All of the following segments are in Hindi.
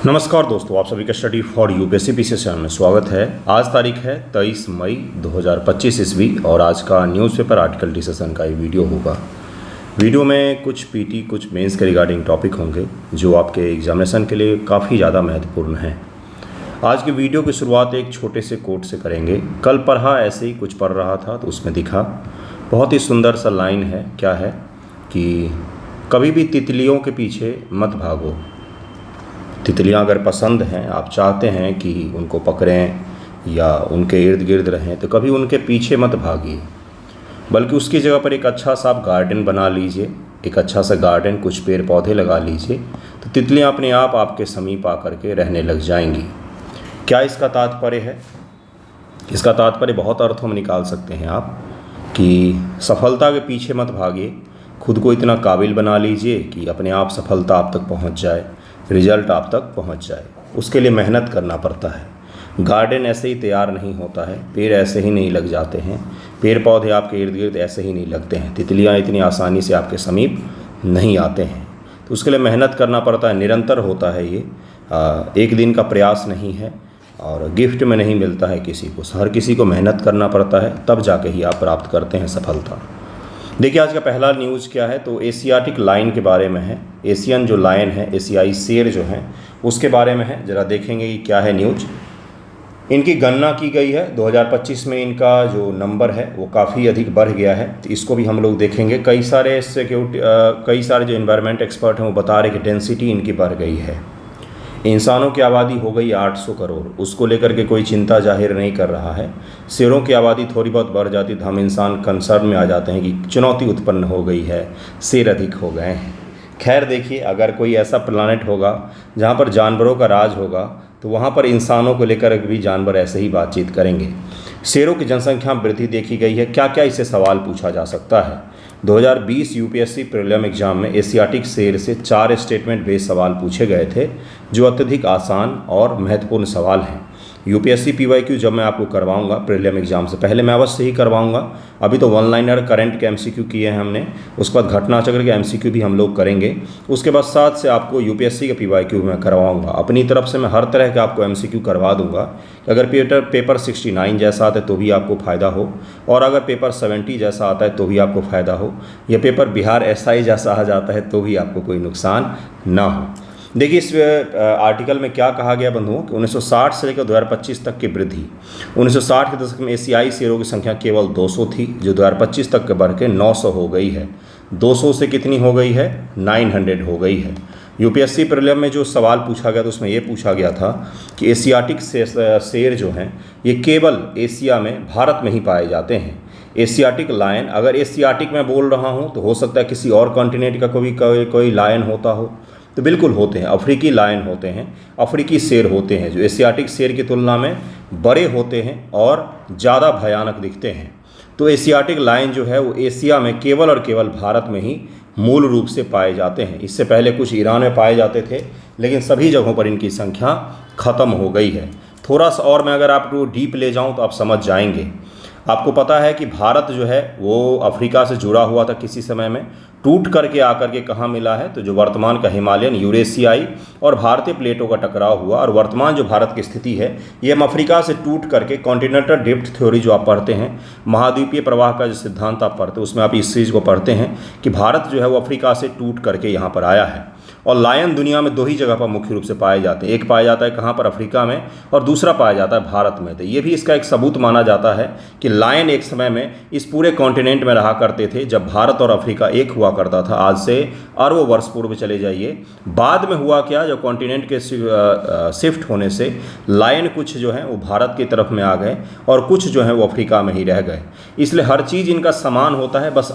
नमस्कार दोस्तों, आप सभी का study for UPSC PC channel में स्वागत है। आज तारीख है 23 मई 2025 ईस्वी और आज का न्यूज़पेपर आर्टिकल डिस्कशन का ये वीडियो होगा। वीडियो में कुछ पीटी कुछ मेंस के रिगार्डिंग टॉपिक होंगे जो आपके एग्जामिनेशन के लिए काफ़ी ज़्यादा महत्वपूर्ण हैं। आज की वीडियो की शुरुआत एक छोटे से कोट से करेंगे। कल पढ़ा ऐसे ही कुछ पढ़ रहा था तो उसमें दिखा, बहुत ही सुंदर सा लाइन है। क्या है कि कभी भी तितलियों के पीछे मत भागो। तितलियां अगर पसंद हैं, आप चाहते हैं कि उनको पकड़ें या उनके इर्द गिर्द रहें, तो कभी उनके पीछे मत भागिए, बल्कि उसकी जगह पर एक अच्छा सा आप गार्डन बना लीजिए। एक अच्छा सा गार्डन, कुछ पेड़ पौधे लगा लीजिए, तो तितलियां अपने आप आपके समीप आकर के रहने लग जाएंगी। क्या इसका तात्पर्य है? इसका तात्पर्य बहुत अर्थों में निकाल सकते हैं आप कि सफलता के पीछे मत भागिए, खुद को इतना काबिल बना लीजिए कि अपने आप सफलता आप तक पहुंच जाए, रिजल्ट आप तक पहुंच जाए। उसके लिए मेहनत करना पड़ता है। गार्डन ऐसे ही तैयार नहीं होता है, पेड़ ऐसे ही नहीं लग जाते हैं, पेड़ पौधे आपके इर्द गिर्द ऐसे ही नहीं लगते हैं, तितलियां इतनी आसानी से आपके समीप नहीं आते हैं। तो उसके लिए मेहनत करना पड़ता है, निरंतर होता है ये। एक दिन का प्रयास नहीं है और गिफ्ट में नहीं मिलता है किसी को। हर किसी को मेहनत करना पड़ता है, तब जाके ही आप प्राप्त करते हैं सफलता। देखिए आज का पहला न्यूज़ क्या है, तो एशियाटिक लायन के बारे में है। एशियन जो लायन है, एशियाई शेर जो हैं, उसके बारे में है। ज़रा देखेंगे कि क्या है न्यूज़। इनकी गणना की गई है 2025 में। इनका जो नंबर है वो काफ़ी अधिक बढ़ गया है, तो इसको भी हम लोग देखेंगे। कई सारे जो एनवायरनमेंट एक्सपर्ट हैं वो बता रहे कि डेंसिटी इनकी बढ़ गई है। इंसानों की आबादी हो गई 800 करोड़, उसको लेकर के कोई चिंता जाहिर नहीं कर रहा है। शेरों की आबादी थोड़ी बहुत बढ़ जाती तो हम इंसान कंसर्न में आ जाते हैं कि चुनौती उत्पन्न हो गई है, शेर अधिक हो गए हैं। खैर देखिए, अगर कोई ऐसा प्लानेट होगा जहाँ पर जानवरों का राज होगा तो वहाँ पर इंसानों को लेकर भी जानवर ऐसे ही बातचीत करेंगे। शेरों की जनसंख्या में वृद्धि देखी गई है। क्या क्या इससे सवाल पूछा जा सकता है? 2020 यूपीएससी प्रीलिम एग्जाम में एशियाटिक शेर से 4 स्टेटमेंट बेस्ड सवाल पूछे गए थे जो अत्यधिक आसान और महत्वपूर्ण सवाल हैं। यूपीएससी पीवाईक्यू जब मैं आपको करवाऊंगा प्रीलिम एग्जाम से पहले, मैं अवश्य ही करवाऊंगा। अभी तो वन लाइनर करंट के एमसीक्यू किए हैं हमने, उसके बाद घटना चक्र के एमसीक्यू भी हम लोग करेंगे। उसके बाद साथ से आपको यूपीएससी के पीवाईक्यू मैं करवाऊंगा। अपनी तरफ से मैं हर तरह के आपको एमसीक्यू करवा दूंगा। अगर पेपर 69 जैसा आता है तो भी आपको फ़ायदा हो, और अगर पेपर 70 जैसा आता है तो भी आपको फ़ायदा हो, या पेपर बिहार एसआई जैसा आ जाता है तो भी आपको कोई नुकसान ना हो। देखिए इस आर्टिकल में क्या कहा गया बंधुओं कि 1960 से लेकर 2025 तक की वृद्धि। 1960 के दशक में एशियाई शेरों की संख्या केवल 200 थी, जो 2025 तक के बढ़ के 900 हो गई है। 200 से कितनी हो गई है? 900 हो गई है। यूपीएससी प्रीलिम में जो सवाल पूछा गया तो उसमें ये पूछा गया था कि एशियाटिक शेर जो हैं ये केवल एशिया में, भारत में ही पाए जाते हैं। एशियाटिक लायन, अगर एशियाटिक मैं बोल रहा हूँ तो हो सकता है किसी और कॉन्टिनेंट का कोई लायन होता हो, तो बिल्कुल होते हैं। अफ्रीकी लायन होते हैं, अफ्रीकी शेर होते हैं जो एशियाटिक शेर की तुलना में बड़े होते हैं और ज़्यादा भयानक दिखते हैं। तो एशियाटिक लायन जो है वो एशिया में केवल और केवल भारत में ही मूल रूप से पाए जाते हैं। इससे पहले कुछ ईरान में पाए जाते थे, लेकिन सभी जगहों पर इनकी संख्या ख़त्म हो गई है। थोड़ा सा और मैं अगर आपको डीप ले जाऊँ तो आप समझ जाएंगे। आपको पता है कि भारत जो है वो अफ्रीका से जुड़ा हुआ था किसी समय में, टूट करके आकर के कहाँ मिला है, तो जो वर्तमान का हिमालयन, यूरेशियाई और भारतीय प्लेटों का टकराव हुआ। और वर्तमान जो भारत की स्थिति है ये हम अफ्रीका से टूट करके, कॉन्टिनेंटल ड्रिफ्ट थ्योरी जो आप पढ़ते हैं, महाद्वीपीय प्रवाह का जो सिद्धांत आप पढ़ते हैं उसमें आप इस चीज़ को पढ़ते हैं कि भारत जो है वो अफ्रीका से टूट करके यहाँ पर आया है। और लायन दुनिया में 2 ही जगह पर मुख्य रूप से पाए जाते हैं। एक पाया जाता है कहाँ पर? अफ्रीका में, और दूसरा पाया जाता है भारत में। तो ये भी इसका एक सबूत माना जाता है कि लायन एक समय में इस पूरे कॉन्टिनेंट में रहा करते थे जब भारत और अफ्रीका एक हुआ करता था। आज से अरबों वर्ष पूर्व चले जाइए। बाद में हुआ क्या, जो कॉन्टिनेंट के शिफ्ट होने से लायन कुछ जो हैं वो भारत की तरफ में आ गए और कुछ जो हैं वो अफ्रीका में ही रह गए। इसलिए हर चीज़ इनका समान होता है, बस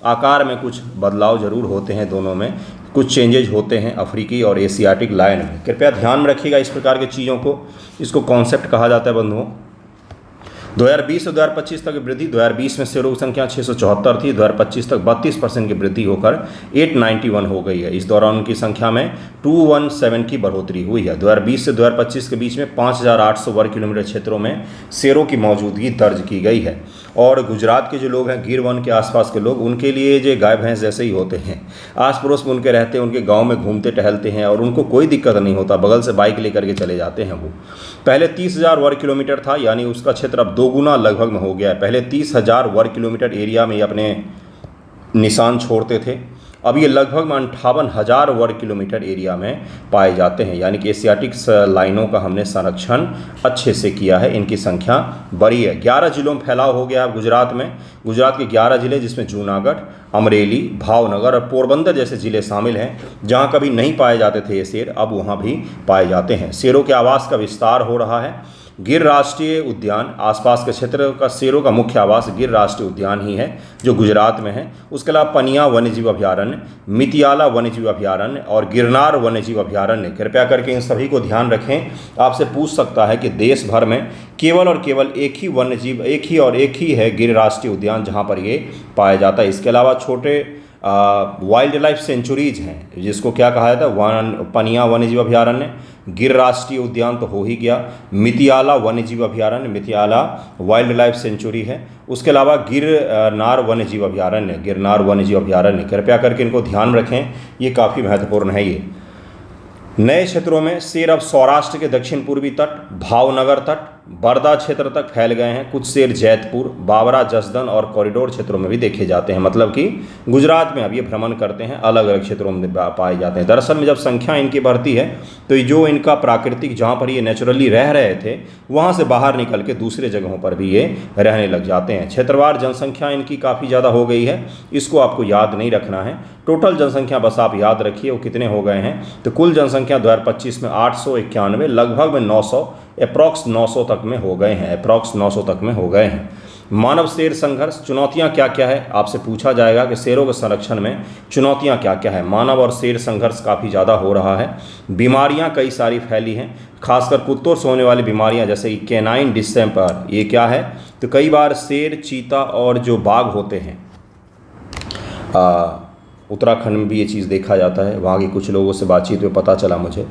आकार में कुछ बदलाव जरूर होते हैं, दोनों में कुछ चेंजेज होते हैं अफ्रीकी और एशियाटिक लायन में। कृपया ध्यान में रखिएगा इस प्रकार की चीज़ों को। इसको कॉन्सेप्ट कहा जाता है बंधुओं। 2020 से 2025 तक की वृद्धि। 2020 में शेरों की संख्या 674 थी, 2025 तक 32% की वृद्धि होकर 891 हो गई है। इस दौरान उनकी संख्या में 217 की बढ़ोतरी हुई है। 2020 से 2025 के बीच में 5800 वर्ग किलोमीटर क्षेत्रों में शेरों की मौजूदगी दर्ज की गई है। और गुजरात के जो लोग हैं, गिर वन के आसपास के लोग, उनके लिए जो गाय भैंस जैसे ही होते हैं। आस पड़ोस में उनके रहते हैं, उनके गांव में घूमते टहलते हैं और उनको कोई दिक्कत नहीं होता, बगल से बाइक लेकर के चले जाते हैं वो। पहले 30,000 वर्ग किलोमीटर था, यानी उसका क्षेत्र अब 2 गुना लगभग में हो गया है। पहले 30,000 वर्ग किलोमीटर एरिया में अपने निशान छोड़ते थे, अब ये लगभग 58,000 वर्ग किलोमीटर एरिया में पाए जाते हैं। यानी कि एशियाटिक लाइनों का हमने संरक्षण अच्छे से किया है, इनकी संख्या बड़ी है। 11 जिलों में फैलाव हो गया है गुजरात में। गुजरात के 11 जिले, जिसमें जूनागढ़, अमरेली, भावनगर और पोरबंदर जैसे ज़िले शामिल हैं। जहाँ कभी नहीं पाए जाते थे ये शेर, अब वहाँ भी पाए जाते हैं। शेरों के आवास का विस्तार हो रहा है। गिर राष्ट्रीय उद्यान, आसपास के क्षेत्र का शेरों का मुख्य आवास गिर राष्ट्रीय उद्यान ही है, जो गुजरात में है। उसके अलावा पनिया वन्यजीव अभयारण्य, मितियाला वन्यजीव अभयारण्य और गिरनार वन्यजीव अभयारण्य, कृपया करके इन सभी को ध्यान रखें। आपसे पूछ सकता है कि देश भर में केवल और केवल एक ही है गिर राष्ट्रीय उद्यान जहाँ पर ये पाया जाता है। इसके अलावा छोटे वाइल्ड लाइफ सेंचुरीज हैं, जिसको क्या कहा जाता है, पनिया वन्यजीव अभयारण्य, गिर राष्ट्रीय उद्यान तो हो ही गया, मितियाला वन्यजीव अभयारण्य, मितियाला वाइल्ड लाइफ सेंचुरी है। उसके अलावा गिरनार वन्यजीव अभयारण्य, गिरनार वन्यजीव अभयारण्य, कृपया करके इनको ध्यान रखें, ये काफ़ी महत्वपूर्ण है। ये नए क्षेत्रों में शेर अब सौराष्ट्र के दक्षिण पूर्वी तट, भावनगर तट, बर्दा क्षेत्र तक फैल गए हैं। कुछ शेर जैतपुर, बावरा, जसदन और कॉरिडोर क्षेत्रों में भी देखे जाते हैं। मतलब कि गुजरात में अब ये भ्रमण करते हैं, अलग अलग क्षेत्रों में पाए जाते हैं। दरअसल में जब संख्या इनकी बढ़ती है तो जो इनका प्राकृतिक, जहाँ पर ये नेचुरली रह रहे थे, वहाँ से बाहर निकल के दूसरे जगहों पर भी ये रहने लग जाते हैं। क्षेत्रवार जनसंख्या इनकी काफ़ी ज़्यादा हो गई है, इसको आपको याद नहीं रखना है। टोटल जनसंख्या बस आप याद रखिए वो कितने हो गए हैं। तो कुल जनसंख्या 2025 में 891, लगभग में 900, अप्रॉक्स 900 तक में हो गए हैं, अप्रॉक्स 900 तक में हो गए हैं। मानव शेर संघर्ष, चुनौतियां क्या क्या है, आपसे पूछा जाएगा कि शेरों के संरक्षण में चुनौतियां क्या क्या है। मानव और शेर संघर्ष काफ़ी ज़्यादा हो रहा है। बीमारियां कई सारी फैली हैं, खासकर कुत्तों से होने वाली बीमारियां, जैसे कि कैनाइन डिस्टेम्पर, ये क्या है, तो कई बार शेर, चीता और जो बाघ होते हैं, उत्तराखंड में भी ये चीज़ देखा जाता है। वहाँ के कुछ लोगों से बातचीत में पता चला मुझे,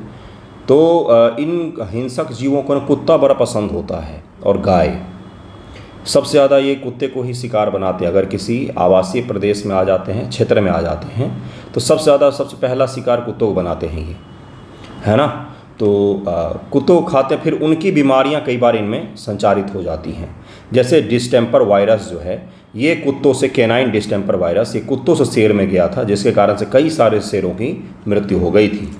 तो इन हिंसक जीवों को कुत्ता बड़ा पसंद होता है और गाय। सबसे ज़्यादा ये कुत्ते को ही शिकार बनाते हैं। अगर किसी आवासीय प्रदेश में आ जाते हैं, क्षेत्र में आ जाते हैं, तो सबसे पहला शिकार कुत्तों को बनाते हैं ये, है ना। तो कुत्तों को खाते हैं, फिर उनकी बीमारियां कई बार इनमें संचारित हो जाती हैं। जैसे डिस्टेम्पर वायरस जो है, ये कुत्तों से, कैनाइन डिस्टेम्पर वायरस, ये कुत्तों से शेर में गया था, जिसके कारण से कई सारे शेरों की मृत्यु हो गई थी।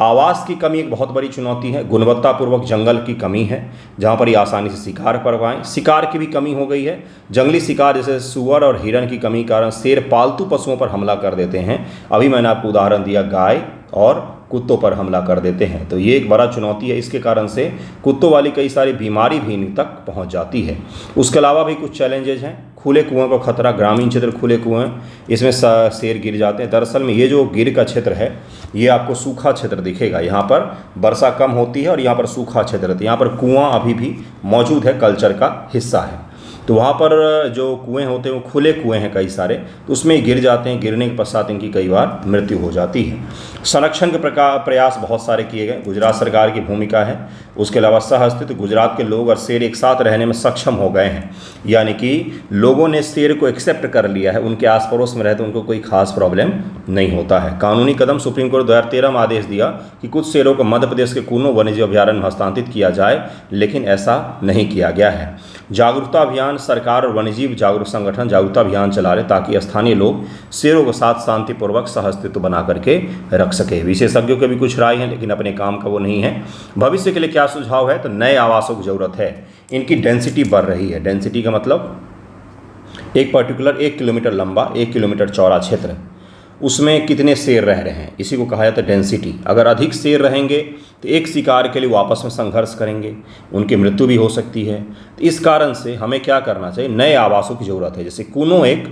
आवास की कमी एक बहुत बड़ी चुनौती है। गुणवत्तापूर्वक जंगल की कमी है, जहाँ पर ये आसानी से शिकार कर पाएँ। शिकार की भी कमी हो गई है। जंगली शिकार जैसे सुअर और हिरन की कमी के कारण शेर पालतू पशुओं पर हमला कर देते हैं। अभी मैंने आपको उदाहरण दिया, गाय और कुत्तों पर हमला कर देते हैं, तो ये एक बड़ा चुनौती है। इसके कारण से कुत्तों वाली कई सारी बीमारी भी इन तक पहुंच जाती है। उसके अलावा भी कुछ चैलेंजेज हैं। खुले कुएं का खतरा, ग्रामीण क्षेत्र खुले कुएं, इसमें शेर गिर जाते हैं। दरअसल में ये जो गिर का क्षेत्र है, ये आपको सूखा क्षेत्र दिखेगा। यहाँ पर वर्षा कम होती है और यहाँ पर सूखा क्षेत्र है। यहाँ पर कुआं अभी भी मौजूद है, कल्चर का हिस्सा है। तो वहाँ पर जो कुएं होते हैं वो खुले कुएं हैं कई सारे, तो उसमें गिर जाते हैं। गिरने के पश्चात इनकी कई बार मृत्यु हो जाती है। संरक्षण के प्रयास बहुत सारे किए गए, गुजरात सरकार की भूमिका है। उसके अलावा सह अस्तित्व, गुजरात के लोग और शेर एक साथ रहने में सक्षम हो गए हैं, यानी कि लोगों ने शेर को एक्सेप्ट कर लिया है। उनके आस पड़ोस में रहते उनको कोई खास प्रॉब्लम नहीं होता है। कानूनी कदम, सुप्रीम कोर्ट 2013 में आदेश दिया कि कुछ शेरों को मध्य प्रदेश के कूनो वन्यजीव अभयारण्य में हस्तांतरित किया जाए, लेकिन ऐसा नहीं किया गया है। जागरूकता अभियान, सरकार और वन्यजीव जागरूक संगठन जागरूकता अभियान चला रहे, ताकि स्थानीय लोग शेरों के साथ शांतिपूर्वक सह अस्तित्व बना करके रख सके। विशेषज्ञों के भी कुछ राय हैं, लेकिन अपने काम का वो नहीं है। भविष्य के लिए क्या सुझाव है, तो नए आवासों की जरूरत है। इनकी डेंसिटी बढ़ रही है। डेंसिटी का मतलब एक पर्टिकुलर 1 किलोमीटर लंबा, 1 किलोमीटर चौड़ा क्षेत्र, उसमें कितने शेर रह रहे हैं, इसी को कहा जाता है डेंसिटी। अगर अधिक शेर रहेंगे तो एक शिकार के लिए वो आपस में संघर्ष करेंगे, उनकी मृत्यु भी हो सकती है। तो इस कारण से हमें क्या करना चाहिए, नए आवासों की ज़रूरत है। जैसे कूनो एक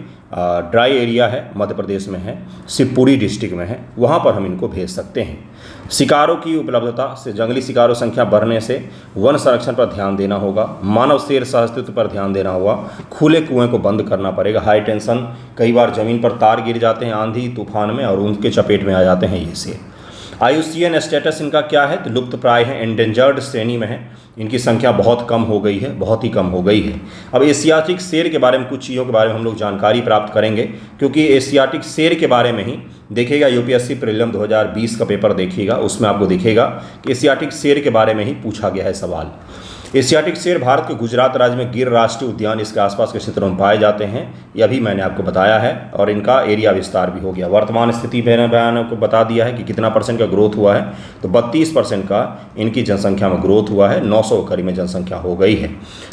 ड्राई एरिया है, मध्य प्रदेश में है, शिवपुरी डिस्ट्रिक्ट में है, वहाँ पर हम इनको भेज सकते हैं। शिकारों की उपलब्धता से, जंगली शिकारों संख्या बढ़ने से वन संरक्षण पर ध्यान देना होगा। मानव शेर सहअस्तित्व पर ध्यान देना होगा। खुले कुएं को बंद करना पड़ेगा। हाई टेंशन, कई बार ज़मीन पर तार गिर जाते हैं आंधी तूफान में और उनके चपेट में आ जाते हैं ये शेर। IUCN स्टेटस इनका क्या है, तो लुप्त प्राय है, एंडेंजर्ड श्रेणी में है, इनकी संख्या बहुत कम हो गई है, बहुत ही कम हो गई है। अब एशियाटिक शेर के बारे में कुछ चीज़ों के बारे में हम लोग जानकारी प्राप्त करेंगे, क्योंकि एशियाटिक शेर के बारे में ही देखिएगा यूपीएससी प्रीलिम 2020 का पेपर देखिएगा, उसमें आपको दिखेगा कि एशियाटिक शेर के बारे में ही पूछा गया है सवाल। एशियाटिक शेर भारत के गुजरात राज्य में गिर राष्ट्रीय उद्यान इसके आसपास के क्षेत्रों में पाए जाते हैं, यह भी मैंने आपको बताया है, और इनका एरिया विस्तार भी हो गया। वर्तमान स्थिति मैंने आपको बता दिया है कि कितना % का ग्रोथ हुआ है, तो 32% का इनकी जनसंख्या में ग्रोथ हुआ है, 900 करीब में जनसंख्या हो गई है।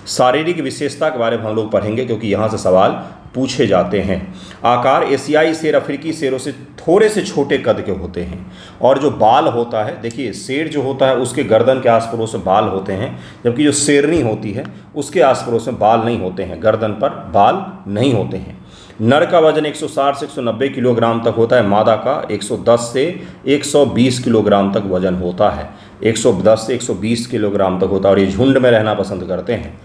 शारीरिक विशेषता के बारे में हम लोग पढ़ेंगे, क्योंकि यहाँ से सवाल पूछे जाते हैं। आकार एशियाई शेर अफ्रीकी शेरों से थोड़े से छोटे कद के होते हैं, और जो बाल होता है, देखिए शेर जो होता है उसके गर्दन के आस पड़ोस में बाल होते हैं, जबकि जो शेरनी होती है उसके आस पड़ोस में बाल नहीं होते हैं, गर्दन पर बाल नहीं होते हैं। नर का वजन 160 से 190 किलोग्राम तक होता है, मादा का 110 से 120 किलोग्राम तक वजन होता है, 110 से 120 किलोग्राम तक होता है, और ये झुंड में रहना पसंद करते हैं।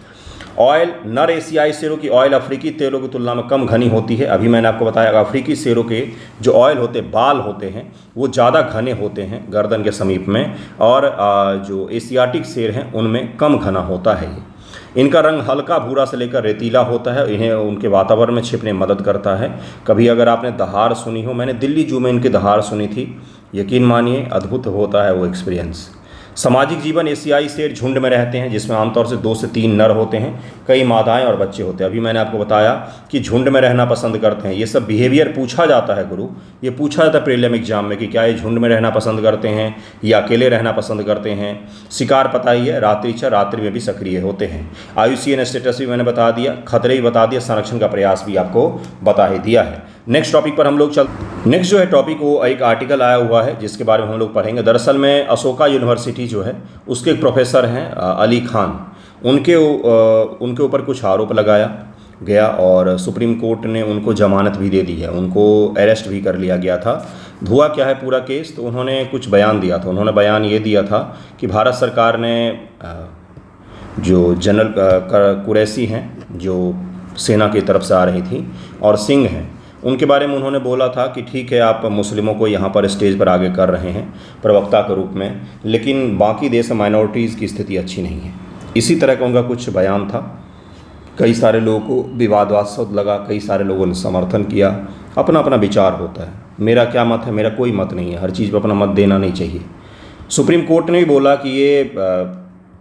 ऑयल, नर एशियाई शेरों की ऑयल अफ्रीकी शेरों की तुलना में कम घनी होती है। अभी मैंने आपको बताया अफ्रीकी शेरों के जो ऑयल होते बाल होते हैं वो ज़्यादा घने होते हैं गर्दन के समीप में, और जो एशियाटिक शेर हैं उनमें कम घना होता है ये। इनका रंग हल्का भूरा से लेकर रेतीला होता है, इन्हें उनके वातावरण में छिपने में मदद करता है। कभी अगर आपने दहाड़ सुनी हो, मैंने दिल्ली जू में इनकी दहाड़ सुनी थी, यकीन मानिए अद्भुत होता है वो एक्सपीरियंस। सामाजिक जीवन, एशियाई शेर झुंड में रहते हैं, जिसमें आमतौर से 2 से 3 नर होते हैं, कई मादाएं और बच्चे होते हैं। अभी मैंने आपको बताया कि झुंड में रहना पसंद करते हैं। ये सब बिहेवियर पूछा जाता है गुरु, ये पूछा जाता है प्रीलिम एग्जाम में कि क्या ये झुंड में रहना पसंद करते हैं या अकेले रहना पसंद करते हैं। शिकार पता ही है, रात्रिचर, रात्रि में भी सक्रिय होते हैं। IUCN स्टेटस भी मैंने बता दिया, खतरे भी बता दिया, संरक्षण का प्रयास भी आपको बता ही दिया है। नेक्स्ट टॉपिक पर हम लोग नेक्स्ट जो है टॉपिक वो एक आर्टिकल आया हुआ है जिसके बारे में हम लोग पढ़ेंगे। दरअसल में अशोका यूनिवर्सिटी जो है उसके एक प्रोफेसर हैं अली खान, उनके ऊपर कुछ आरोप लगाया गया और सुप्रीम कोर्ट ने उनको जमानत भी दे दी है, उनको अरेस्ट भी कर लिया गया था। हुआ क्या है पूरा केस, तो उन्होंने कुछ बयान दिया था। उन्होंने बयान ये दिया था कि भारत सरकार ने जो जनरल कुरैशी हैं जो सेना की तरफ से आ रही थी और सिंह हैं, उनके बारे में उन्होंने बोला था कि ठीक है आप मुस्लिमों को यहाँ पर स्टेज पर आगे कर रहे हैं प्रवक्ता के रूप में, लेकिन बाकी देश में माइनॉरिटीज़ की स्थिति अच्छी नहीं है। इसी तरह का उनका कुछ बयान था। कई सारे लोगों को विवादास्पद लगा, कई सारे लोगों ने समर्थन किया। अपना अपना विचार होता है, मेरा क्या मत है, मेरा कोई मत नहीं है, हर चीज़ पर अपना मत देना नहीं चाहिए। सुप्रीम कोर्ट ने भी बोला कि ये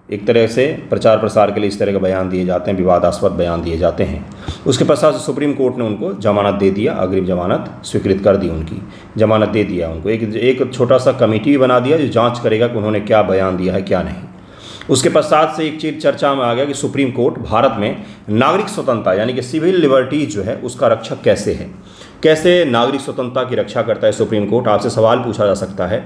एक तरह से प्रचार प्रसार के लिए इस तरह के बयान दिए जाते हैं, विवादास्पद बयान दिए जाते हैं। उसके पश्चात सुप्रीम कोर्ट ने उनको जमानत दे दिया, अग्रिम जमानत स्वीकृत कर दी, उनकी जमानत दे दिया उनको। एक छोटा सा कमेटी भी बना दिया जो जांच करेगा कि उन्होंने क्या बयान दिया है क्या नहीं। उसके पश्चात से एक चीज़ चर्चा में आ गया कि सुप्रीम कोर्ट भारत में नागरिक स्वतंत्रता यानी कि सिविल लिबर्टीज जो है उसका रक्षक कैसे है, कैसे नागरिक स्वतंत्रता की रक्षा करता है सुप्रीम कोर्ट। आपसे सवाल पूछा जा सकता है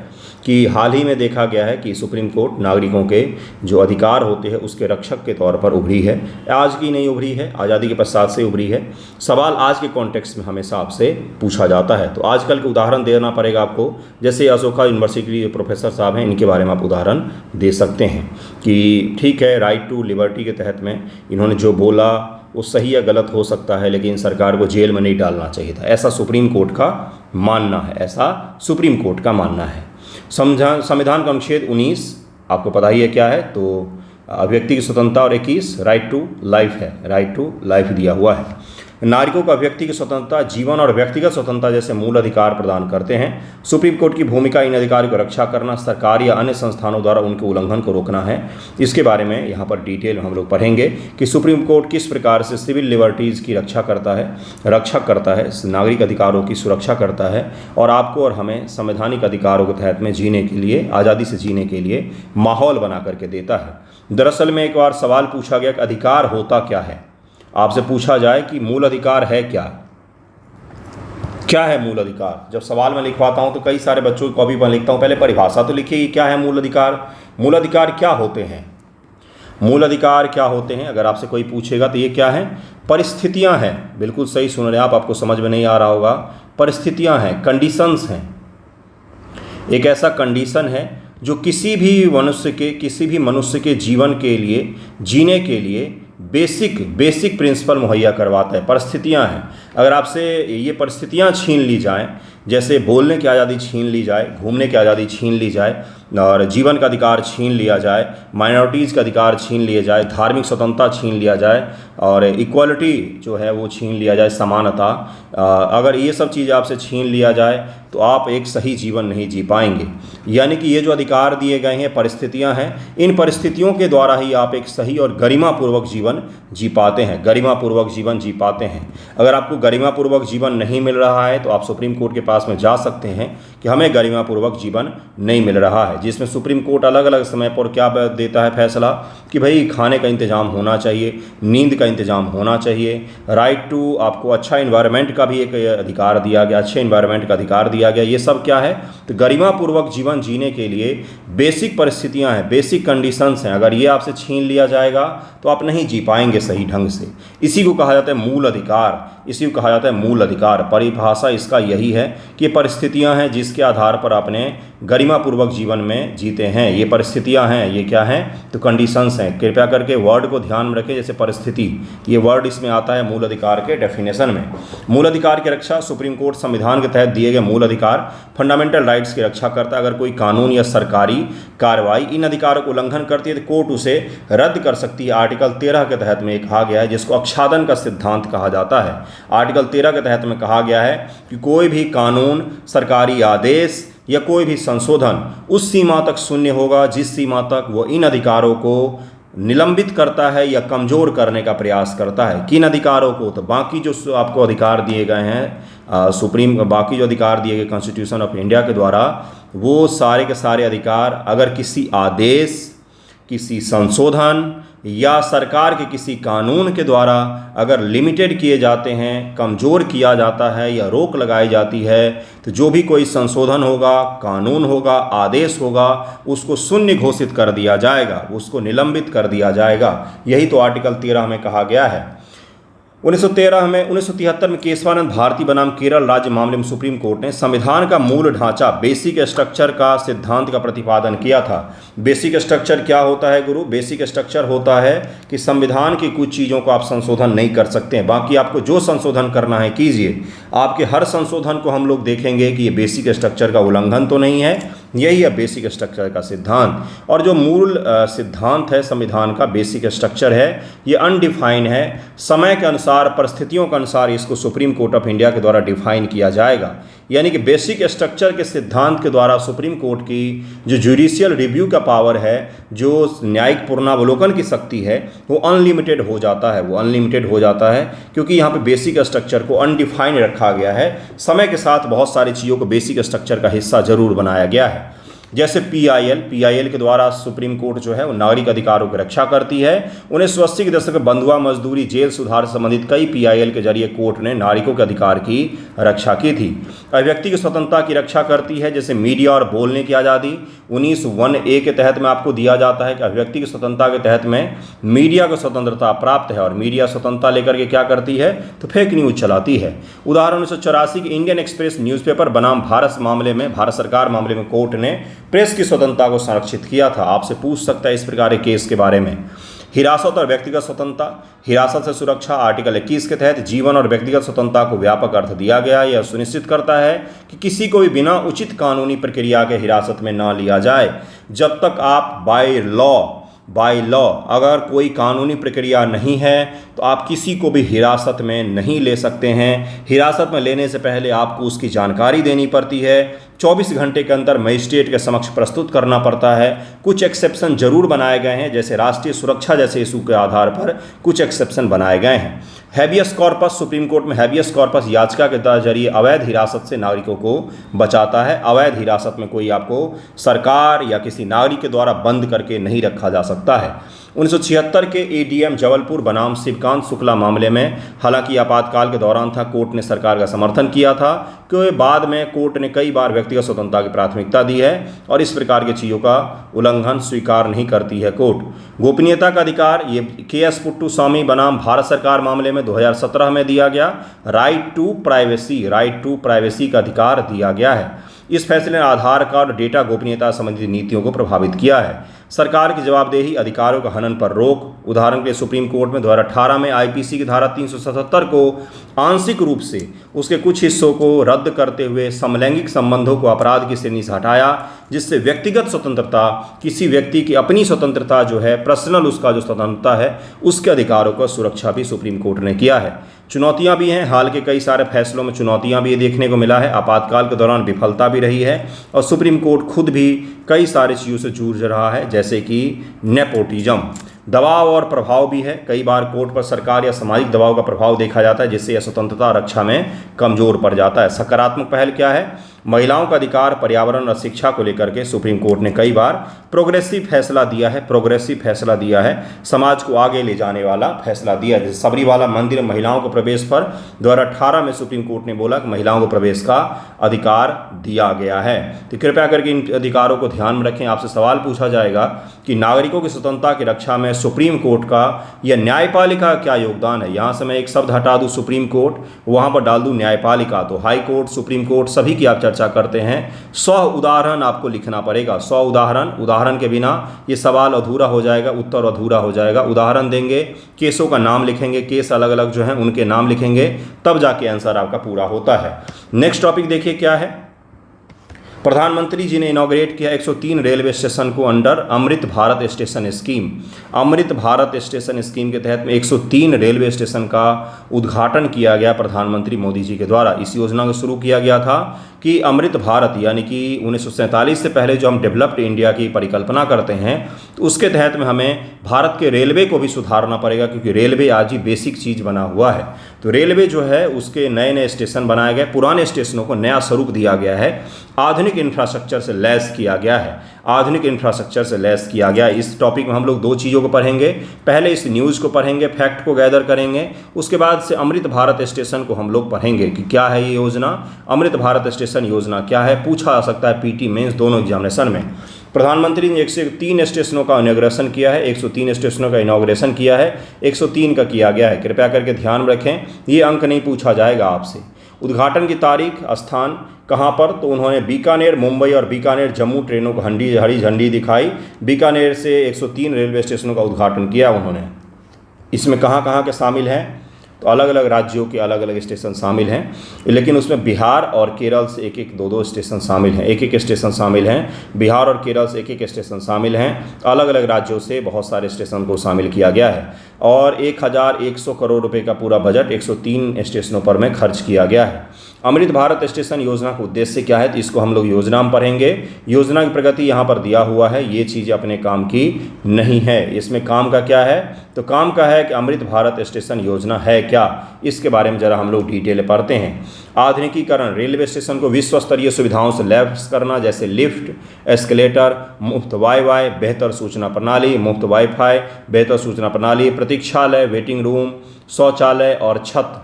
कि हाल ही में देखा गया है कि सुप्रीम कोर्ट नागरिकों के जो अधिकार होते हैं उसके रक्षक के तौर पर उभरी है। आज की नहीं उभरी है, आज़ादी के पश्चात से उभरी है। सवाल आज के कॉन्टेक्स्ट में हमेशा आपसे पूछा जाता है, तो आजकल के उदाहरण देना पड़ेगा आपको। जैसे अशोका यूनिवर्सिटी के प्रोफेसर साहब हैं, इनके बारे में आप उदाहरण दे सकते हैं कि ठीक है राइट टू लिबर्टी के तहत में इन्होंने जो बोला वो सही या गलत हो सकता है, लेकिन सरकार को जेल में नहीं डालना चाहिए था, ऐसा सुप्रीम कोर्ट का मानना है, ऐसा सुप्रीम कोर्ट का मानना है। संविधान का अनुच्छेद 19 आपको पता ही है क्या है, तो अभिव्यक्ति की स्वतंत्रता और 21 राइट टू लाइफ है, राइट टू लाइफ दिया हुआ है। नागरिकों को अभिव्यक्ति की स्वतंत्रता, जीवन और व्यक्तिगत स्वतंत्रता जैसे मूल अधिकार प्रदान करते हैं। सुप्रीम कोर्ट की भूमिका इन अधिकारों को रक्षा करना, सरकार या अन्य संस्थानों द्वारा उनके उल्लंघन को रोकना है। इसके बारे में यहाँ पर डिटेल हम लोग पढ़ेंगे कि सुप्रीम कोर्ट किस प्रकार से सिविल लिबर्टीज़ की रक्षा करता है, नागरिक अधिकारों की सुरक्षा करता है और आपको और हमें संवैधानिक अधिकारों के तहत में जीने के लिए, आज़ादी से जीने के लिए माहौल बना करके देता है। दरअसल में एक बार सवाल पूछा गया कि अधिकार होता क्या है। आपसे पूछा जाए कि मूल अधिकार है क्या, क्या है मूल अधिकार। जब सवाल में लिखवाता हूं तो कई सारे बच्चों की कॉपी पर लिखता हूं, पहले परिभाषा तो लिखिए क्या है मूल अधिकार, मूल अधिकार क्या होते हैं। मूल अधिकार क्या होते हैं अगर आपसे कोई पूछेगा तो ये क्या है, परिस्थितियां हैं। बिल्कुल सही सुन रहे हैं आप, आपको समझ में नहीं आ रहा होगा। परिस्थितियां हैं, कंडीशंस हैं। एक ऐसा कंडीशन है जो किसी भी मनुष्य के जीवन के लिए, जीने के लिए बेसिक प्रिंसिपल मुहैया करवाता है। परिस्थितियां हैं, अगर आपसे ये परिस्थितियां छीन ली जाएं जैसे बोलने की आज़ादी छीन ली जाए, घूमने की आज़ादी छीन ली जाए और जीवन का अधिकार छीन लिया जाए, माइनॉरिटीज़ का अधिकार छीन लिया जाए, धार्मिक स्वतंत्रता छीन लिया जाए और इक्वालिटी जो है वो छीन लिया जाए, समानता, अगर ये सब चीज़ आपसे छीन लिया जाए तो आप एक सही जीवन नहीं जी पाएंगे। यानी कि ये जो अधिकार दिए गए हैं, परिस्थितियां हैं, इन परिस्थितियों के द्वारा ही आप एक सही और गरिमापूर्वक जीवन जी पाते हैं, गरिमापूर्वक जीवन जी पाते हैं। अगर आपको गरिमापूर्वक जीवन नहीं मिल रहा है तो आप सुप्रीम कोर्ट के पास में जा सकते हैं कि हमें गरिमापूर्वक जीवन नहीं मिल रहा है, जिसमें सुप्रीम कोर्ट अलग अलग समय पर क्या देता है फैसला कि भाई खाने का इंतज़ाम होना चाहिए, नींद का इंतज़ाम होना चाहिए, राइट टू आपको अच्छा इन्वायरमेंट का भी एक अधिकार दिया गया, अच्छे इन्वायरमेंट का अधिकार दिया गया। ये सब क्या है? तो गरिमापूर्वक जीवन जीने के लिए बेसिक परिस्थितियां हैं, बेसिक कंडीशंस हैं। अगर ये आपसे छीन लिया जाएगा तो आप नहीं जी पाएंगे सही ढंग से। इसी को कहा जाता है मूल अधिकार, इसी को कहा जाता है मूल अधिकार। परिभाषा इसका यही है कि परिस्थितियां हैं जिसके आधार पर आपने गरिमापूर्वक जीवन में जीते हैं। ये परिस्थितियां हैं, ये क्या हैं? तो कंडीशंस हैं। कृपया करके वर्ड को ध्यान में रखें, जैसे परिस्थिति, ये वर्ड इसमें आता है मूल अधिकार के डेफिनेशन में। मूल अधिकार की रक्षा सुप्रीम कोर्ट संविधान के तहत दिए गए मूल अधिकार, फंडामेंटल राइट्स की रक्षा करता है। अगर कोई कानून या सरकारी कार्रवाई इन अधिकारों को उल्लंघन करती है तो कोर्ट उसे रद्द कर सकती है। आर्टिकल 13 के तहत में कहा गया है, जिसको आच्छादन का सिद्धांत कहा जाता है। आर्टिकल 13 के तहत में कहा गया है कि कोई भी कानून, सरकारी आदेश या कोई भी संशोधन उस सीमा तक शून्य होगा जिस सीमा तक वो इन अधिकारों को निलंबित करता है या कमज़ोर करने का प्रयास करता है। किन अधिकारों को? तो बाकी जो आपको अधिकार दिए गए हैं बाकी जो अधिकार दिए गए कॉन्स्टिट्यूशन ऑफ इंडिया के द्वारा, वो सारे के सारे अधिकार अगर किसी आदेश, किसी संशोधन या सरकार के किसी कानून के द्वारा अगर लिमिटेड किए जाते हैं, कमज़ोर किया जाता है या रोक लगाई जाती है, तो जो भी कोई संशोधन होगा, कानून होगा, आदेश होगा, उसको शून्य घोषित कर दिया जाएगा, उसको निलंबित कर दिया जाएगा। यही तो आर्टिकल 13 में कहा गया है। 1973 में केशवानंद भारती बनाम केरल राज्य मामले में सुप्रीम कोर्ट ने संविधान का मूल ढांचा, बेसिक स्ट्रक्चर का सिद्धांत का प्रतिपादन किया था। बेसिक स्ट्रक्चर क्या होता है गुरु? बेसिक स्ट्रक्चर होता है कि संविधान की कुछ चीज़ों को आप संशोधन नहीं कर सकते हैं, बाकी आपको जो संशोधन करना है कीजिए। आपके हर संशोधन को हम लोग देखेंगे कि ये बेसिक स्ट्रक्चर का उल्लंघन तो नहीं है। यही है बेसिक स्ट्रक्चर का सिद्धांत। और जो मूल सिद्धांत है संविधान का, बेसिक स्ट्रक्चर है, ये अनडिफाइन है। समय के अनुसार, परिस्थितियों के अनुसार इसको सुप्रीम कोर्ट ऑफ इंडिया के द्वारा डिफाइन किया जाएगा। यानी कि बेसिक स्ट्रक्चर के सिद्धांत के द्वारा सुप्रीम कोर्ट की जो जुडिशियल रिव्यू का पावर है, जो न्यायिक पुनरावलोकन की शक्ति है, वो अनलिमिटेड हो जाता है। वो अनलिमिटेड हो जाता है क्योंकि यहाँ पे बेसिक स्ट्रक्चर को अनडिफाइन रखा गया है। समय के साथ बहुत सारी चीज़ों को बेसिक स्ट्रक्चर का हिस्सा जरूर बनाया गया है। जैसे पीआईएल के द्वारा सुप्रीम कोर्ट जो है वो नागरिक अधिकारों की रक्षा करती है। 1980 के दशक में बंधुआ मजदूरी, जेल सुधार से संबंधित कई पीआईएल के जरिए कोर्ट ने नागरिकों के अधिकार की रक्षा की थी। अभिव्यक्ति की स्वतंत्रता की रक्षा करती है, जैसे मीडिया और बोलने की आज़ादी 19(1)(a) के तहत में आपको दिया जाता है कि अभिव्यक्ति की स्वतंत्रता के तहत में मीडिया को स्वतंत्रता प्राप्त है और मीडिया स्वतंत्रता लेकर के क्या करती है? तो फेक न्यूज़ चलाती है। उदाहरण 1984 की इंडियन एक्सप्रेस न्यूज़पेपर बनाम भारत मामले में, भारत सरकार मामले में कोर्ट ने प्रेस की स्वतंत्रता को संरक्षित किया था। आपसे पूछ सकता है इस प्रकार के केस के बारे में। हिरासत और व्यक्तिगत स्वतंत्रता, हिरासत से सुरक्षा, आर्टिकल 21 के तहत जीवन और व्यक्तिगत स्वतंत्रता को व्यापक अर्थ दिया गया। यह सुनिश्चित करता है कि किसी को भी बिना उचित कानूनी प्रक्रिया के हिरासत में ना लिया जाए। जब तक आप बाय लॉ अगर कोई कानूनी प्रक्रिया नहीं है तो आप किसी को भी हिरासत में नहीं ले सकते हैं। हिरासत में लेने से पहले आपको उसकी जानकारी देनी पड़ती है। 24 घंटे के अंदर मजिस्ट्रेट के समक्ष प्रस्तुत करना पड़ता है। कुछ एक्सेप्शन जरूर बनाए गए हैं, जैसे राष्ट्रीय सुरक्षा जैसे इशू के आधार पर कुछ एक्सेप्शन बनाए गए हैं। हैबियस कॉर्पस, सुप्रीम कोर्ट में हैबियस कॉर्पस याचिका के जरिए अवैध हिरासत से नागरिकों को बचाता है। अवैध हिरासत में कोई आपको सरकार या किसी नागरिक के द्वारा बंद करके नहीं रखा जा सकता है। 1976 के एडीएम जबलपुर बनाम शिवकांत शुक्ला मामले में, हालांकि आपातकाल के दौरान था, कोर्ट ने सरकार का समर्थन किया था क्योंकि बाद में कोर्ट ने कई बार व्यक्तिगत स्वतंत्रता की प्राथमिकता दी है और इस प्रकार की चीज़ों का उल्लंघन स्वीकार नहीं करती है कोर्ट। गोपनीयता का अधिकार, ये केएस पुट्टुस्वामी बनाम भारत सरकार मामले में 2017 में दिया गया। राइट टू प्राइवेसी का अधिकार दिया गया है। इस फैसले ने आधार कार्ड डेटा गोपनीयता संबंधी नीतियों को प्रभावित किया है। सरकार की जवाबदेही, अधिकारों का हनन पर रोक। उदाहरण के लिए सुप्रीम कोर्ट में 2018 में आईपीसी की धारा 377 को आंशिक रूप से उसके कुछ हिस्सों को रद्द करते हुए समलैंगिक संबंधों को अपराध की श्रेणी से हटाया, जिससे व्यक्तिगत स्वतंत्रता, किसी व्यक्ति की अपनी स्वतंत्रता जो है, पर्सनल उसका जो स्वतंत्रता है, उसके अधिकारों का सुरक्षा भी सुप्रीम कोर्ट ने किया है। चुनौतियां भी हैं, हाल के कई सारे फैसलों में चुनौतियां भी देखने को मिला है। आपातकाल के दौरान विफलता भी रही है और सुप्रीम कोर्ट खुद भी कई सारी चीज़ों से जूझ रहा है, जैसे कि नेपोटिज्म, दबाव और प्रभाव भी है। कई बार कोर्ट पर सरकार या सामाजिक दबाव का प्रभाव देखा जाता है, जिससे यह स्वतंत्रता रक्षा में कमजोर पड़ जाता है। सकारात्मक पहल क्या है? महिलाओं का अधिकार, पर्यावरण और शिक्षा को लेकर के सुप्रीम कोर्ट ने कई बार प्रोग्रेसिव फैसला दिया है, समाज को आगे ले जाने वाला फैसला दिया है। जैसे सबरीवाला मंदिर महिलाओं को प्रवेश पर 2018 में सुप्रीम कोर्ट ने बोला कि महिलाओं को प्रवेश का अधिकार दिया गया है। तो कृपया करके इन अधिकारों को ध्यान में रखें। आपसे सवाल पूछा जाएगा कि नागरिकों की स्वतंत्रता की रक्षा में सुप्रीम कोर्ट का या न्यायपालिका का क्या योगदान है। यहाँ से मैं एक शब्द हटा दूँ सुप्रीम कोर्ट, वहाँ पर डाल दूँ न्यायपालिका, तो हाई कोर्ट, सुप्रीम कोर्ट सभी की आप चर्चा करते हैं। 100 उदाहरण आपको लिखना पड़ेगा, 100 उदाहरण के बिना ये सवाल अधूरा हो जाएगा, उत्तर अधूरा हो जाएगा। उदाहरण देंगे, केसों का नाम लिखेंगे, केस अलग अलग जो हैं उनके नाम लिखेंगे, तब जाके आंसर आपका पूरा होता है। नेक्स्ट टॉपिक देखिए क्या है। प्रधानमंत्री जी ने इनॉग्रेट किया 103 रेलवे स्टेशन को under Amrit Bharat station scheme. Amrit Bharat station scheme के तहत में 103 रेलवे स्टेशन का उद्घाटन किया गया प्रधानमंत्री मोदी जी के द्वारा। इस योजना को शुरू किया गया था कि अमृत भारत, यानी कि 1947 से पहले जो हम डेवलप्ड इंडिया की परिकल्पना करते हैं, तो उसके तहत में हमें भारत के रेलवे को भी सुधारना पड़ेगा, क्योंकि रेलवे आज ही बेसिक चीज़ बना हुआ है। तो रेलवे जो है उसके नए नए स्टेशन बनाए गए, पुराने स्टेशनों को नया स्वरूप दिया गया है, आधुनिक इंफ्रास्ट्रक्चर से लैस किया गया है। इस टॉपिक में हम लोग 2 चीज़ों को पढ़ेंगे। पहले इस न्यूज़ को पढ़ेंगे, फैक्ट को गैदर करेंगे, उसके बाद से अमृत भारत स्टेशन को हम लोग पढ़ेंगे कि क्या है ये योजना, अमृत भारत स्टेशन योजना क्या है। पूछा जा सकता है पीटी मेंस दोनों एग्जामिनेशन में। प्रधानमंत्री ने 103 स्टेशनों का इनॉग्रेशन किया है, 103 स्टेशनों का इनॉग्रेशन किया है, 103 का किया गया है। कृपया करके ध्यान रखें, ये अंक नहीं पूछा जाएगा आपसे। उद्घाटन की तारीख, स्थान कहाँ पर, तो उन्होंने बीकानेर, मुंबई और बीकानेर जम्मू ट्रेनों को हरी झंडी दिखाई। बीकानेर से 103 रेलवे स्टेशनों का उद्घाटन किया उन्होंने। इसमें कहाँ कहाँ के शामिल हैं, तो अलग अलग राज्यों के अलग अलग स्टेशन शामिल हैं, लेकिन उसमें बिहार और केरल से एक एक दो स्टेशन शामिल हैं, एक स्टेशन शामिल हैं। बिहार और केरल से एक स्टेशन शामिल हैं। अलग अलग राज्यों से बहुत सारे स्टेशन को शामिल किया गया है और 1100 करोड़ रुपए का पूरा बजट 103 स्टेशनों पर में खर्च किया गया है। अमृत भारत स्टेशन योजना का उद्देश्य क्या है, तो इसको हम लोग योजना में पढ़ेंगे। योजना की प्रगति यहाँ पर दिया हुआ है, ये चीज़ अपने काम की नहीं है। इसमें काम का क्या है, तो काम का है कि अमृत भारत स्टेशन योजना है क्या, इसके बारे में ज़रा हम लोग डिटेल पढ़ते हैं। आधुनिकीकरण, रेलवे स्टेशन को विश्व स्तरीय सुविधाओं से लैस करना, जैसे लिफ्ट, एस्केलेटर, मुफ्त वाईफाई, बेहतर सूचना प्रणाली, मुफ्त वाईफाई, बेहतर सूचना प्रणाली, प्रतीक्षालय, वेटिंग रूम, शौचालय और छत,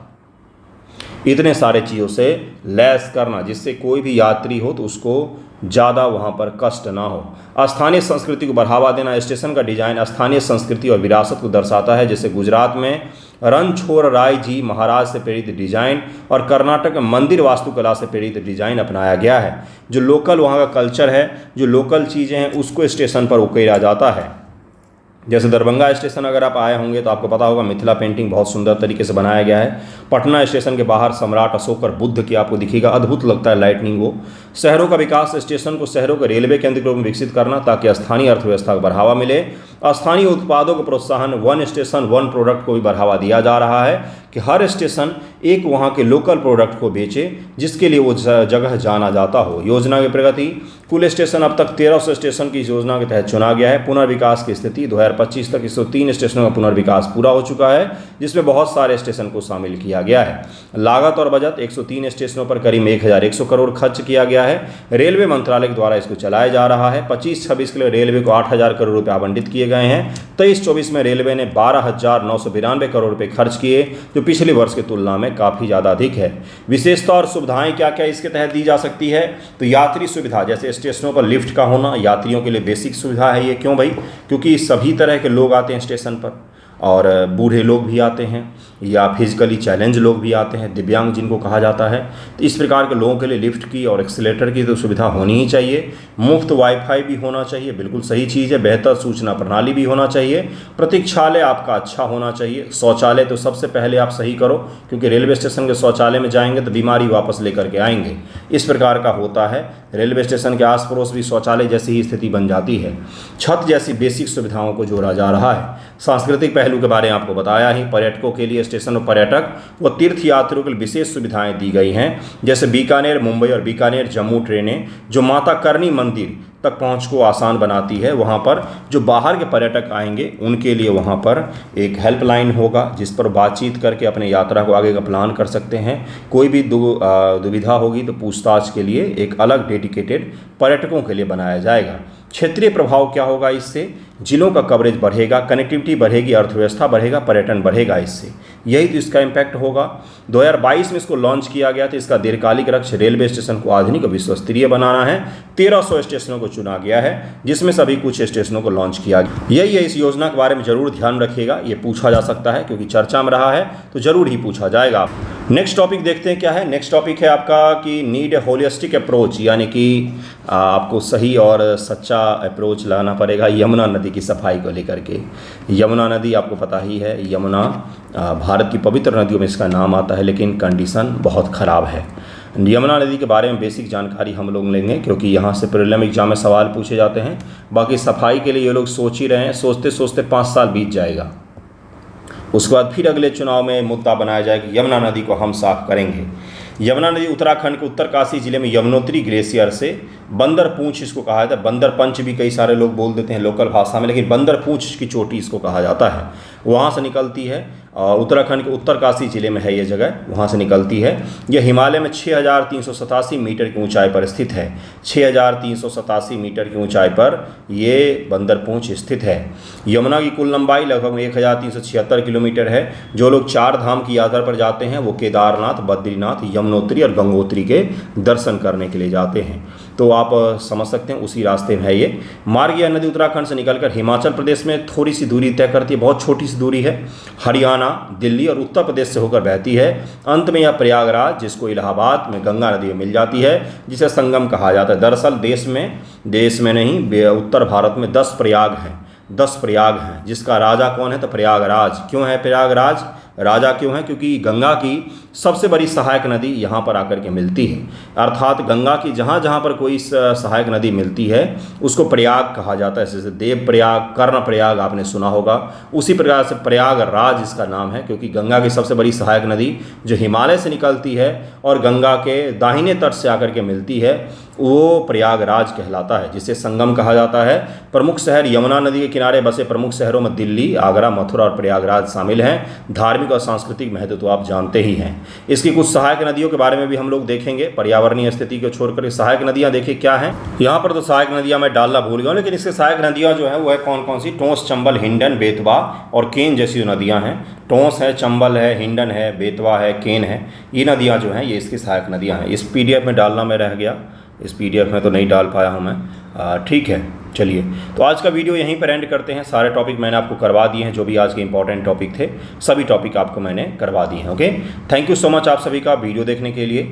इतने सारे चीज़ों से लैस करना, जिससे कोई भी यात्री हो तो उसको ज़्यादा वहाँ पर कष्ट ना हो। स्थानीय संस्कृति को बढ़ावा देना, स्टेशन का डिजाइन स्थानीय संस्कृति और विरासत को दर्शाता है, जैसे गुजरात में रणछोड़ राय जी महाराज से प्रेरित डिजाइन और कर्नाटक में मंदिर वास्तुकला से प्रेरित डिजाइन अपनाया गया है। जो लोकल वहाँ का कल्चर है, जो लोकल चीज़ें हैं, उसको स्टेशन पर उकेरा जाता है। जैसे दरभंगा स्टेशन अगर आप आए होंगे तो आपको पता होगा मिथिला पेंटिंग बहुत सुंदर तरीके से बनाया गया है। पटना स्टेशन के बाहर सम्राट अशोक और बुद्ध की आपको दिखेगा, अद्भुत लगता है लाइटनिंग वो। शहरों का विकास, स्टेशन को शहरों के रेलवे केंद्र के रूप में विकसित करना ताकि स्थानीय अर्थव्यवस्था को बढ़ावा मिले। स्थानीय उत्पादों को प्रोत्साहन, वन स्टेशन वन प्रोडक्ट को भी बढ़ावा दिया जा रहा है कि हर स्टेशन एक वहाँ के लोकल प्रोडक्ट को बेचे, जिसके लिए वो जगह जाना जाता हो। योजना की प्रगति, कुल स्टेशन अब तक 1300 स्टेशन की इस योजना के तहत चुना गया है। पुनर्विकास की स्थिति, 2025 तक 103 स्टेशनों का पुनर्विकास पूरा हो चुका है, जिसमें बहुत सारे स्टेशन को शामिल किया गया है। लागत और बजट, 103 स्टेशनों पर करीब 1100 करोड़ खर्च किया गया है। रेलवे मंत्रालय के द्वारा इसको चलाया जा रहा है। 25-26 के लिए रेलवे को 8000 करोड़ रुपये आवंटित किए गए हैं। 23-24 में रेलवे ने 12,992 करोड़ रुपये खर्च किए, जो पिछले वर्ष की तुलना में काफ़ी ज़्यादा अधिक है। विशेषता और सुविधाएं क्या क्या इसके तहत दी जा सकती है, तो यात्री सुविधा, जैसे स्टेशनों पर लिफ्ट का होना यात्रियों के लिए बेसिक सुविधा है। ये क्यों भाई, क्योंकि सभी तरह के लोग आते हैं स्टेशन पर। और बूढ़े लोग भी आते हैं या फिजिकली चैलेंज लोग भी आते हैं, दिव्यांग जिनको कहा जाता है। तो इस प्रकार के लोगों के लिए लिफ्ट की और एक्सीलेटर की तो सुविधा होनी ही चाहिए। मुफ्त वाईफाई भी होना चाहिए, बिल्कुल सही चीज़ है। बेहतर सूचना प्रणाली भी होना चाहिए। प्रतीक्षालय आपका अच्छा होना चाहिए। शौचालय तो सबसे पहले आप सही करो, क्योंकि रेलवे स्टेशन के शौचालय में जाएंगे तो बीमारी वापस लेकर के आएंगे। इस प्रकार का होता है। रेलवे स्टेशन के आस पड़ोस भी शौचालय जैसी ही स्थिति बन जाती है। छत जैसी बेसिक सुविधाओं को जोड़ा जा रहा है। सांस्कृतिक पहलू के बारे में आपको बताया ही। पर्यटकों के लिए स्टेशन और पर्यटक व तीर्थ यात्रियों के लिए विशेष सुविधाएं दी गई हैं, जैसे बीकानेर मुंबई और बीकानेर जम्मू ट्रेनें जो माता करणी मंदिर तक पहुंच को आसान बनाती है। वहां पर जो बाहर के पर्यटक आएंगे उनके लिए वहां पर एक हेल्पलाइन होगा, जिस पर बातचीत करके अपने यात्रा को आगे का प्लान कर सकते हैं। कोई भी दुविधा होगी तो पूछताछ के लिए एक अलग डेडिकेटेड पर्यटकों के लिए बनाया जाएगा। क्षेत्रीय प्रभाव क्या होगा इससे? जिलों का कवरेज बढ़ेगा, कनेक्टिविटी बढ़ेगी, अर्थव्यवस्था बढ़ेगा, पर्यटन बढ़ेगा। इससे यही तो इसका इम्पैक्ट होगा। 2022 में इसको लॉन्च किया गया था। इसका दीर्घकालिक लक्ष्य रेलवे स्टेशन को आधुनिक और विश्वस्तरीय बनाना है। 1300 स्टेशनों को चुना गया है, जिसमें सभी कुछ स्टेशनों को लॉन्च किया गया। यही है, इस योजना के बारे में जरूर ध्यान रखिएगा। ये पूछा जा सकता है, क्योंकि चर्चा में रहा है तो जरूर ही पूछा जाएगा। नेक्स्ट टॉपिक देखते हैं क्या है। नेक्स्ट टॉपिक है आपका कि नीड ए होलिस्टिक अप्रोच, यानी कि आपको सही और सच्चा अप्रोच लाना पड़ेगा यमुना नदी की सफाई को लेकर के। यमुना नदी आपको पता ही है, यमुना भारत की पवित्र नदियों में इसका नाम आता है, लेकिन कंडीशन बहुत ख़राब है। यमुना नदी के बारे में बेसिक जानकारी हम लोग लेंगे, क्योंकि यहाँ से प्रीलिम एग्जाम में सवाल पूछे जाते हैं। बाकी सफाई के लिए ये लोग सोच ही रहे हैं, सोचते सोचते 5 साल बीत जाएगा। उसके बाद फिर अगले चुनाव में मुद्दा बनाया जाए कि यमुना नदी को हम साफ करेंगे। यमुना नदी उत्तराखंड के उत्तरकाशी जिले में यमुनोत्री ग्लेशियर से बंदर पूंछ इसको कहा जाता है। बंदर पंच भी कई सारे लोग बोल देते हैं लोकल भाषा में, लेकिन बंदर पूंछ की चोटी इसको कहा जाता है। वहाँ से निकलती है, उत्तराखंड के उत्तरकाशी जिले में है ये जगह, वहाँ से निकलती है। यह हिमालय में 6387 मीटर की ऊंचाई पर स्थित है। 6387 मीटर की ऊंचाई पर ये बंदर पूंछ स्थित है। यमुना की कुल लंबाई लगभग 1376 किलोमीटर है। जो लोग 4 धाम की यात्रा पर जाते हैं वो केदारनाथ, बद्रीनाथ, यमुनोत्री और गंगोत्री के दर्शन करने के लिए जाते हैं। तो आप समझ सकते हैं उसी रास्ते में है ये मार्ग। यह नदी उत्तराखंड से निकलकर हिमाचल प्रदेश में थोड़ी सी दूरी तय करती है, बहुत छोटी सी दूरी है। हरियाणा, दिल्ली और उत्तर प्रदेश से होकर बहती है। अंत में यह प्रयागराज, जिसको इलाहाबाद में गंगा नदी में मिल जाती है, जिसे संगम कहा जाता है। दरअसल देश में नहीं, उत्तर भारत में 10 प्रयाग हैं, जिसका राजा कौन है? तो प्रयागराज। क्यों है प्रयागराज राजा? क्यों है? क्योंकि गंगा की सबसे बड़ी सहायक नदी यहाँ पर आकर के मिलती है। अर्थात गंगा की जहाँ जहाँ पर कोई सहायक नदी मिलती है उसको प्रयाग कहा जाता है। जैसे देव प्रयाग, कर्ण प्रयाग आपने सुना होगा, उसी प्रकार से प्रयागराज इसका नाम है, क्योंकि गंगा की सबसे बड़ी सहायक नदी जो हिमालय से निकलती है और गंगा के दाहिने तट से आकर के मिलती है, वो प्रयागराज कहलाता है, जिसे संगम कहा जाता है। प्रमुख शहर यमुना नदी के किनारे बसे प्रमुख शहरों में दिल्ली, आगरा, मथुरा और प्रयागराज शामिल हैं। धार्मिक और सांस्कृतिक महत्व तो आप जानते ही हैं। इसकी कुछ सहायक नदियों के बारे में भी हम लोग देखेंगे। पर्यावरणीय स्थिति को छोड़कर सहायक नदियां देखिए क्या हैं। यहाँ पर तो सहायक नदियां मैं डालना भूल गया हूँ, लेकिन इसके सहायक नदियाँ जो है वो है कौन कौन सी? टोंस, चंबल, हिंडन, बेतवा और केन जैसी जो नदियाँ हैं। टोंस है, चंबल है, हिंडन है, बेतवा है, केन है। ये नदियाँ जो हैं ये इसकी सहायक नदियाँ हैं। इस PDF में डालना मैं रह गया, इस PDF में तो नहीं डाल पाया हूँ मैं। ठीक है, चलिए तो आज का वीडियो यहीं पर एंड करते हैं। सारे टॉपिक मैंने आपको करवा दिए हैं, जो भी आज के इंपॉर्टेंट टॉपिक थे सभी टॉपिक आपको मैंने करवा दिए हैं। Okay, thank you so much आप सभी का वीडियो देखने के लिए।